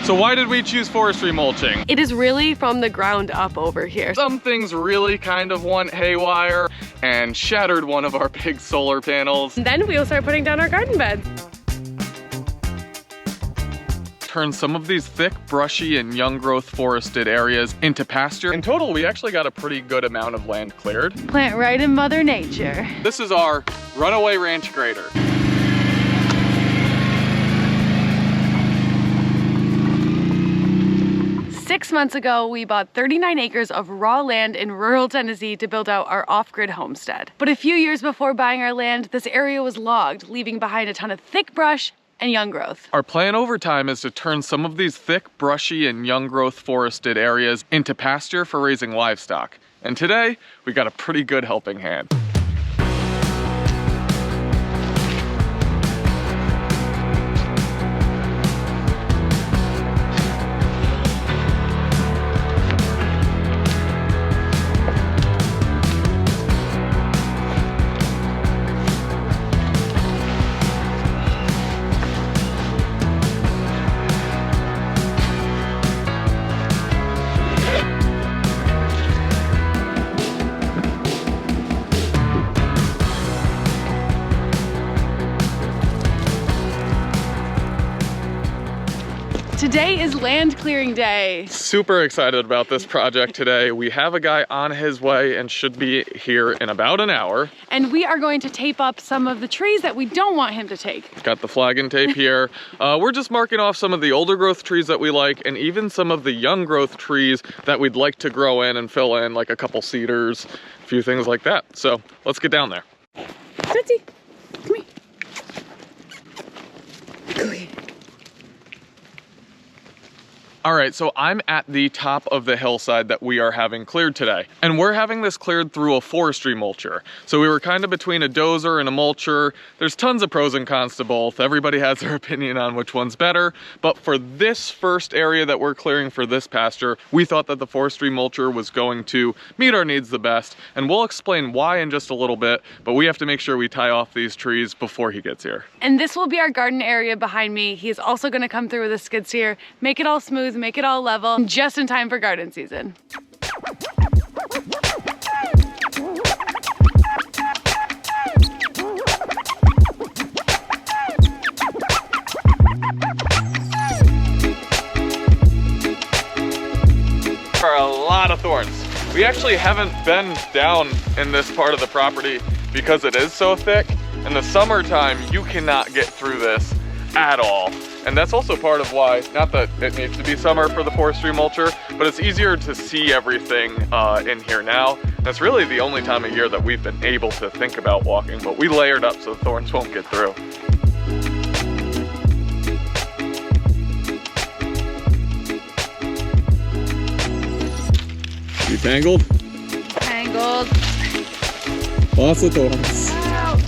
So why did we choose forestry mulching? It is really from the ground up over here. Some things really kind of went haywire and shattered one of our big solar panels. And then we'll start putting down our garden beds. Turn some of these thick, brushy, and young growth forested areas into pasture. In total, we actually got a pretty good amount of land cleared. Plant right in Mother Nature. This is our runaway ranch grader. Six months ago, we bought 39 acres of raw land in rural Tennessee to build out our off-grid homestead. But a few years before buying our land, this area was logged, leaving behind a ton of thick brush and young growth. Our plan over time is to turn some of these thick, brushy, and young growth forested areas into pasture for raising livestock. And today, we got a pretty good helping hand. Today is land clearing day. Super excited about this project today. We have a guy on his way and should be here in about an hour. And we are going to tape up some of the trees that we don't want him to take. Got the flag and tape here. We're just marking off some of the older growth trees that we like and even some of the young growth trees that we'd like to grow in and fill in, like a couple cedars, a few things like that. So let's get down there. Tootsie, come here. Go here. All right, so I'm at the top of the hillside that we are having cleared today. And we're having this cleared through a forestry mulcher. So we were kind of between a dozer and a mulcher. There's tons of pros and cons to both. Everybody has their opinion on which one's better. But for this first area that we're clearing for this pasture, we thought that the forestry mulcher was going to meet our needs the best. And we'll explain why in just a little bit, but we have to make sure we tie off these trees before he gets here. And this will be our garden area behind me. He is also gonna come through with a skid steer, make it all smooth, make it all level, just in time for garden season. There are a lot of thorns. We actually haven't been down in this part of the property because it is so thick. In the summertime, you cannot get through this at all. And that's also part of why, not that it needs to be summer for the forestry mulcher, but it's easier to see everything in here now. That's really the only time of year that we've been able to think about walking, but we layered up so the thorns won't get through. You tangled? Tangled. Lots of thorns. Ow.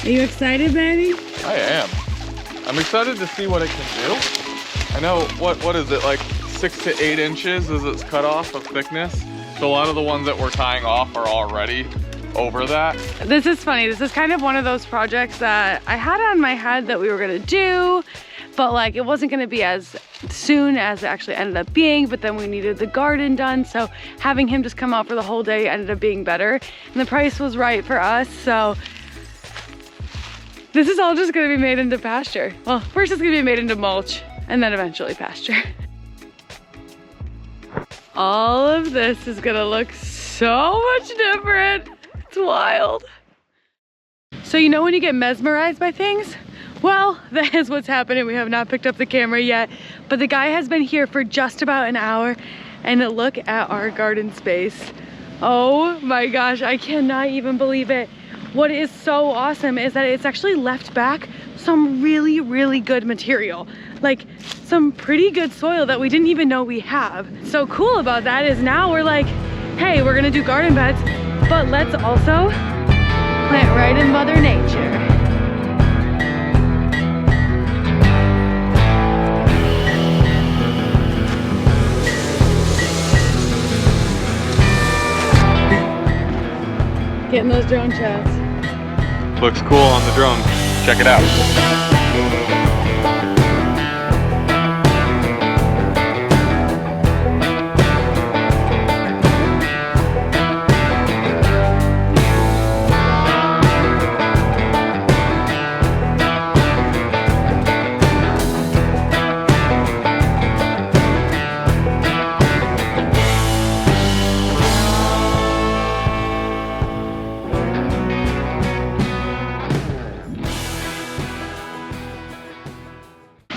Are you excited, baby? I am. I'm excited to see what it can do. I know, what is it, like 6 to 8 inches is its cutoff of thickness? So a lot of the ones that we're tying off are already over that. This is funny. This is kind of one of those projects that I had on my head that we were gonna do, but like it wasn't gonna be as soon as it actually ended up being, but then we needed the garden done. So having him just come out for the whole day ended up being better. And the price was right for us, so this is all just gonna be made into pasture. Well, first it's gonna be made into mulch and then eventually pasture. All of this is gonna look so much different. It's wild. So you know when you get mesmerized by things? Well, that is what's happening. We have not picked up the camera yet, but the guy has been here for just about an hour, and look at our garden space. Oh my gosh, I cannot even believe it. What is so awesome is that it's actually left back some really, really good material. Like some pretty good soil that we didn't even know we have. So cool about that is now we're like, hey, we're gonna do garden beds, but let's also plant right in Mother Nature. Getting those drone shots. Looks cool on the drone. Check it out.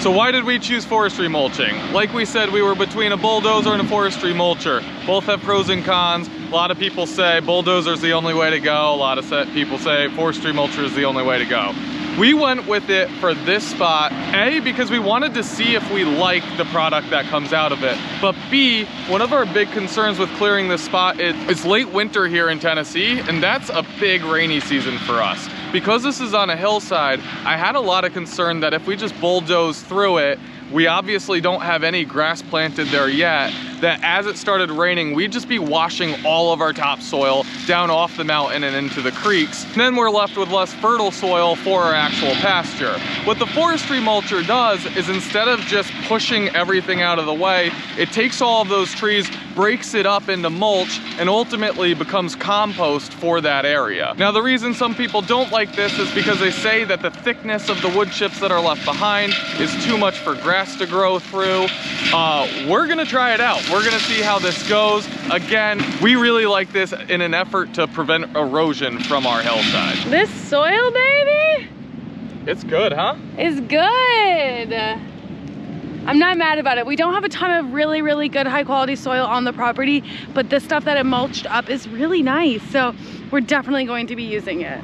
So why did we choose forestry mulching? Like we said, we were between a bulldozer and a forestry mulcher. Both have pros and cons. A lot of people say bulldozer's the only way to go. A lot of people say forestry mulcher is the only way to go. We went with it for this spot, A, because we wanted to see if we like the product that comes out of it. But B, one of our big concerns with clearing this spot is it's late winter here in Tennessee, and that's a big rainy season for us. Because this is on a hillside, I had a lot of concern that if we just bulldoze through it, we obviously don't have any grass planted there yet, that as it started raining, we'd just be washing all of our topsoil down off the mountain and into the creeks. And then we're left with less fertile soil for our actual pasture. What the forestry mulcher does is instead of just pushing everything out of the way, it takes all of those trees, breaks it up into mulch, and ultimately becomes compost for that area. Now, the reason some people don't like this is because they say that the thickness of the wood chips that are left behind is too much for grass to grow through. We're gonna try it out. We're gonna see how this goes. Again, we really like this in an effort to prevent erosion from our hillside. This soil, baby, it's good, huh? It's good. I'm not mad about it. We don't have a ton of really, really good high quality soil on the property, but this stuff that it mulched up is really nice. So we're definitely going to be using it.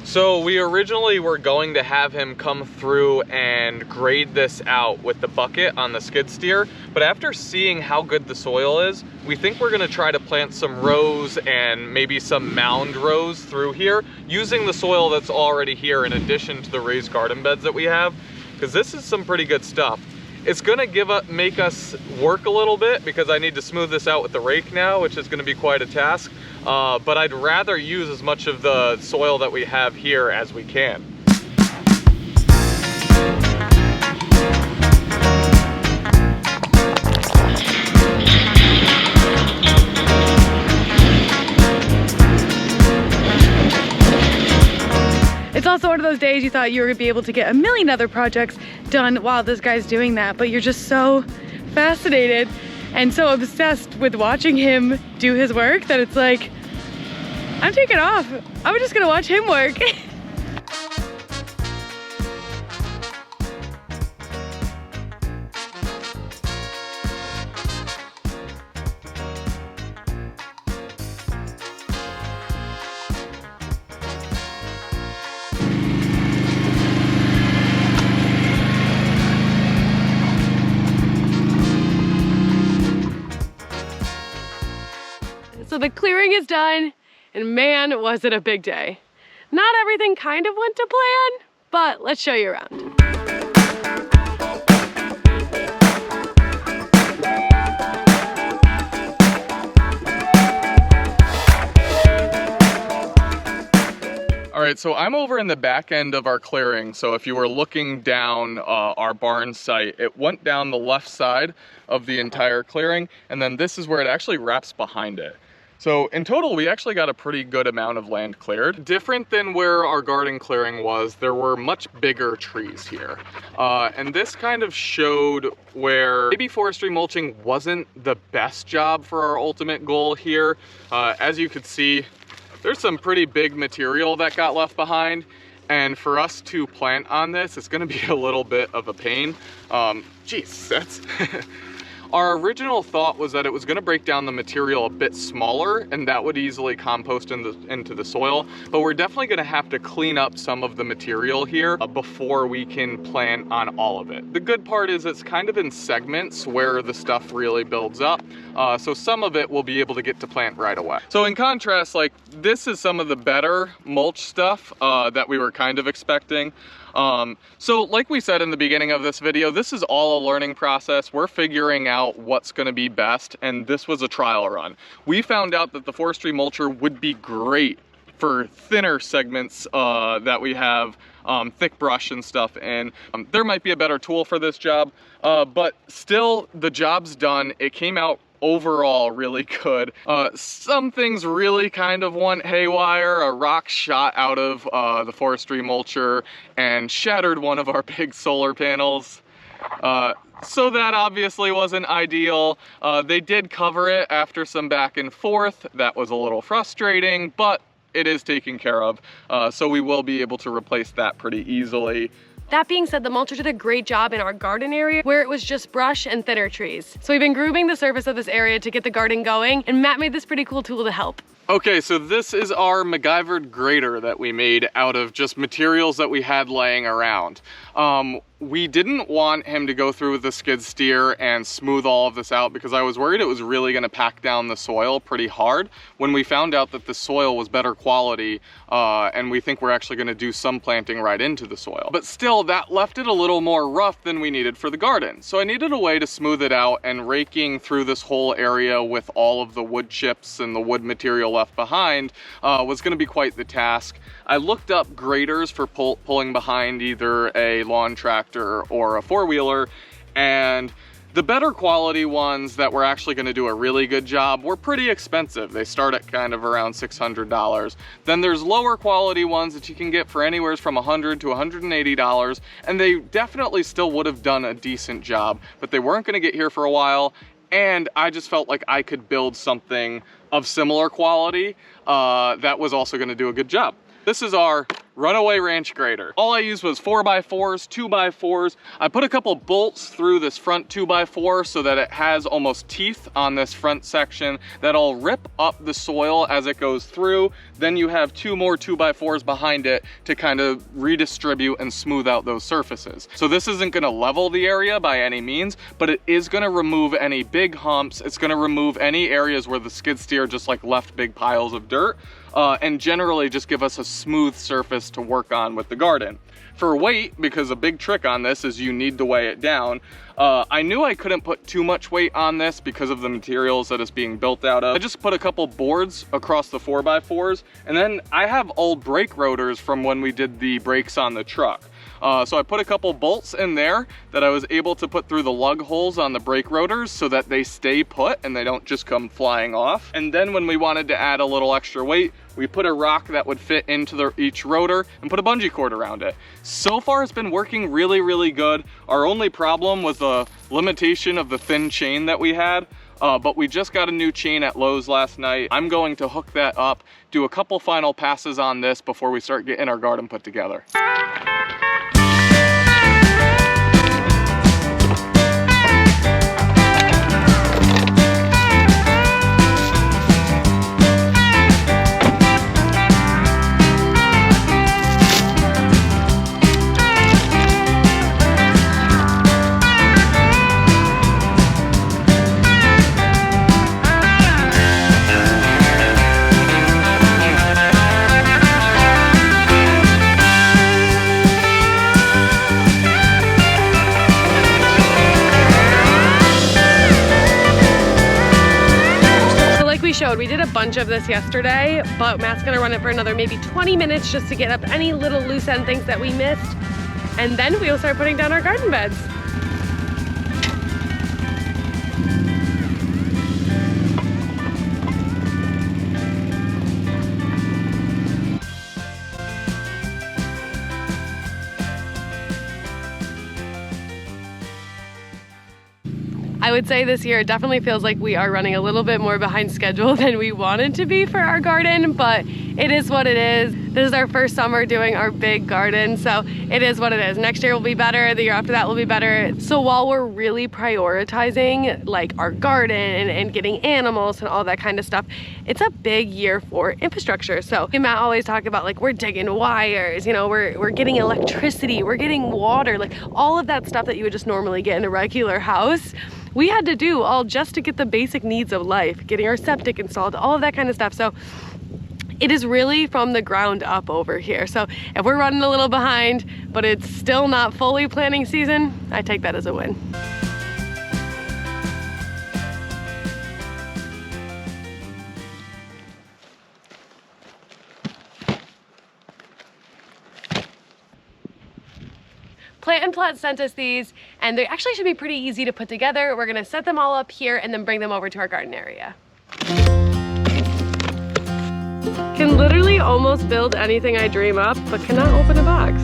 So we originally were going to have him come through and grade this out with the bucket on the skid steer, but after seeing how good the soil is, we think we're gonna try to plant some rows and maybe some mound rows through here using the soil that's already here in addition to the raised garden beds that we have, because this is some pretty good stuff. It's gonna make us work a little bit because I need to smooth this out with the rake now, which is gonna be quite a task. But I'd rather use as much of the soil that we have here as we can. It's also one of those days you thought you were gonna be able to get a million other projects done while this guy's doing that, but you're just so fascinated and so obsessed with watching him do his work that it's like, I'm taking off. I'm just gonna watch him work. So the clearing is done, and man, was it a big day. Not everything kind of went to plan, but let's show you around. All right, so I'm over in the back end of our clearing. So if you were looking down our barn site, it went down the left side of the entire clearing, and then this is where it actually wraps behind it. So in total, we actually got a pretty good amount of land cleared. Different than where our garden clearing was, there were much bigger trees here. And this kind of showed where maybe forestry mulching wasn't the best job for our ultimate goal here. As you could see, there's some pretty big material that got left behind. And for us to plant on this, it's gonna be a little bit of a pain. Geez, that's... Our original thought was that it was gonna break down the material a bit smaller and that would easily compost into the soil, but we're definitely gonna have to clean up some of the material here before we can plant on all of it. The good part is it's kind of in segments where the stuff really builds up, so some of it we'll be able to get to plant right away. So in contrast, like this is some of the better mulch stuff that we were kind of expecting. So like we said in the beginning of this video, this is all a learning process. We're figuring out what's going to be best, and this was a trial run. We found out that the forestry mulcher would be great for thinner segments that we have thick brush and stuff in. There might be a better tool for this job, but still the job's done. It came out overall really good. Some things really kind of went haywire. A rock shot out of the forestry mulcher and shattered one of our big solar panels. So that obviously wasn't ideal. They did cover it after some back and forth. That was a little frustrating, but it is taken care of. So we will be able to replace that pretty easily. That being said, the mulcher did a great job in our garden area where it was just brush and thinner trees. So we've been grooming the surface of this area to get the garden going, and Matt made this pretty cool tool to help. Okay, so this is our MacGyvered grater that we made out of just materials that we had laying around. We didn't want him to go through with the skid steer and smooth all of this out because I was worried it was really gonna pack down the soil pretty hard. When we found out that the soil was better quality, and we think we're actually gonna do some planting right into the soil. But still, that left it a little more rough than we needed for the garden. So I needed a way to smooth it out, and raking through this whole area with all of the wood chips and the wood material left behind was gonna be quite the task. I looked up graders for pulling behind either a lawn tractor or a four-wheeler, and the better quality ones that were actually going to do a really good job were pretty expensive. They start at kind of around $600. Then there's lower quality ones that you can get for anywhere from $100 to $180, and they definitely still would have done a decent job, but they weren't going to get here for a while, and I just felt like I could build something of similar quality that was also going to do a good job. This is our runaway ranch grader. All I used was 4x4s, 2x4s. I put a couple bolts through this front 2x4 so that it has almost teeth on this front section that'll rip up the soil as it goes through. Then you have 2 more 2x4s behind it to kind of redistribute and smooth out those surfaces. So this isn't gonna level the area by any means, but it is gonna remove any big humps. It's gonna remove any areas where the skid steer just like left big piles of dirt. And generally just give us a smooth surface to work on with the garden. For weight, because a big trick on this is you need to weigh it down, I knew I couldn't put too much weight on this because of the materials that it's being built out of. I just put a couple boards across the 4x4s, and then I have old brake rotors from when we did the brakes on the truck. So I put a couple bolts in there that I was able to put through the lug holes on the brake rotors so that they stay put and they don't just come flying off. And then when we wanted to add a little extra weight, we put a rock that would fit into each rotor and put a bungee cord around it. So far it's been working really, really good. Our only problem was the limitation of the thin chain that we had. But we just got a new chain at Lowe's last night. I'm going to hook that up, do a couple final passes on this before we start getting our garden put together. We did a bunch of this yesterday, but Matt's gonna run it for another maybe 20 minutes just to get up any little loose end things that we missed. And then we'll start putting down our garden beds. I would say this year it definitely feels like we are running a little bit more behind schedule than we wanted to be for our garden, but it is what it is. This is our first summer doing our big garden, so it is what it is. Next year will be better, the year after that will be better. So while we're really prioritizing like our garden and getting animals and all that kind of stuff, it's a big year for infrastructure. So Matt always talk about like we're digging wires, you know, we're getting electricity, we're getting water, like all of that stuff that you would just normally get in a regular house. We had to do all just to get the basic needs of life, getting our septic installed, all of that kind of stuff. So it is really from the ground up over here. So if we're running a little behind, but it's still not fully planting season, I take that as a win. Plant and Plot sent us these, and they actually should be pretty easy to put together. We're gonna set them all up here and then bring them over to our garden area. Can literally almost build anything I dream up, but cannot open a box.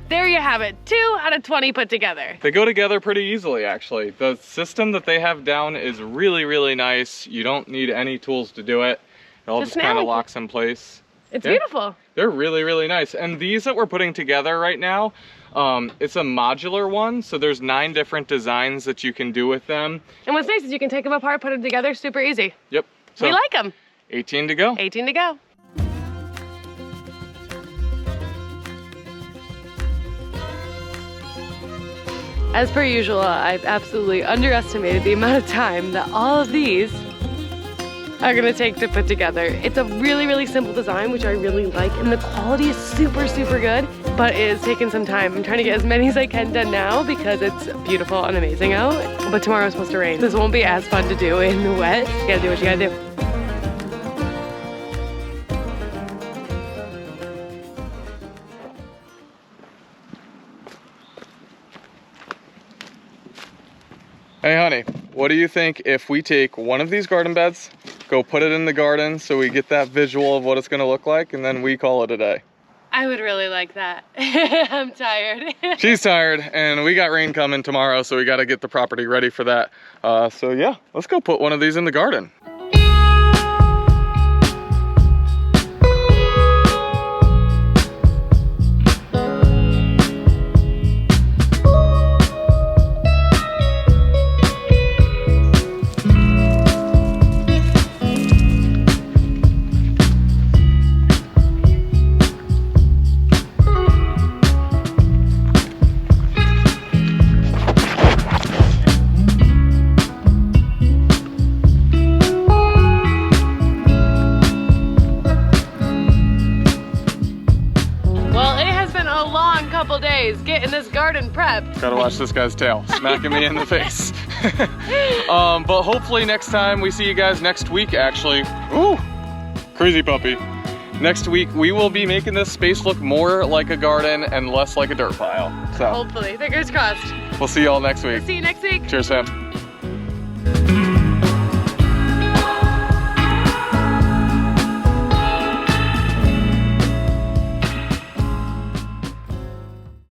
There you have it, 2 out of 20 put together. They go together pretty easily, actually. The system that they have down is really, really nice. You don't need any tools to do it. It all just kind of locks in place. It's beautiful. They're really, really nice. And these that we're putting together right now, it's a modular one. So there's 9 different designs that you can do with them. And what's nice is you can take them apart, put them together, super easy. Yep. So we like them. 18 to go. 18 to go. As per usual, I've absolutely underestimated the amount of time that all of these are gonna take to put together. It's a really, really simple design, which I really like, and the quality is super, super good, but it is taking some time. I'm trying to get as many as I can done now because it's beautiful and amazing out, but tomorrow's supposed to rain. This won't be as fun to do in the wet. You gotta do what you gotta do. Hey honey, what do you think if we take one of these garden beds, go put it in the garden so we get that visual of what it's gonna look like, and then we call it a day? I would really like that. I'm tired. She's tired, and we got rain coming tomorrow, so we gotta get the property ready for that. So yeah, let's go put one of these in the garden. Getting this garden prepped. Gotta watch this guy's tail, smacking me in the face. But hopefully next time we see you guys next week, actually. Ooh, crazy puppy. Next week, we will be making this space look more like a garden and less like a dirt pile. So hopefully, fingers crossed. We'll see y'all next week. See you next week. Cheers, Sam.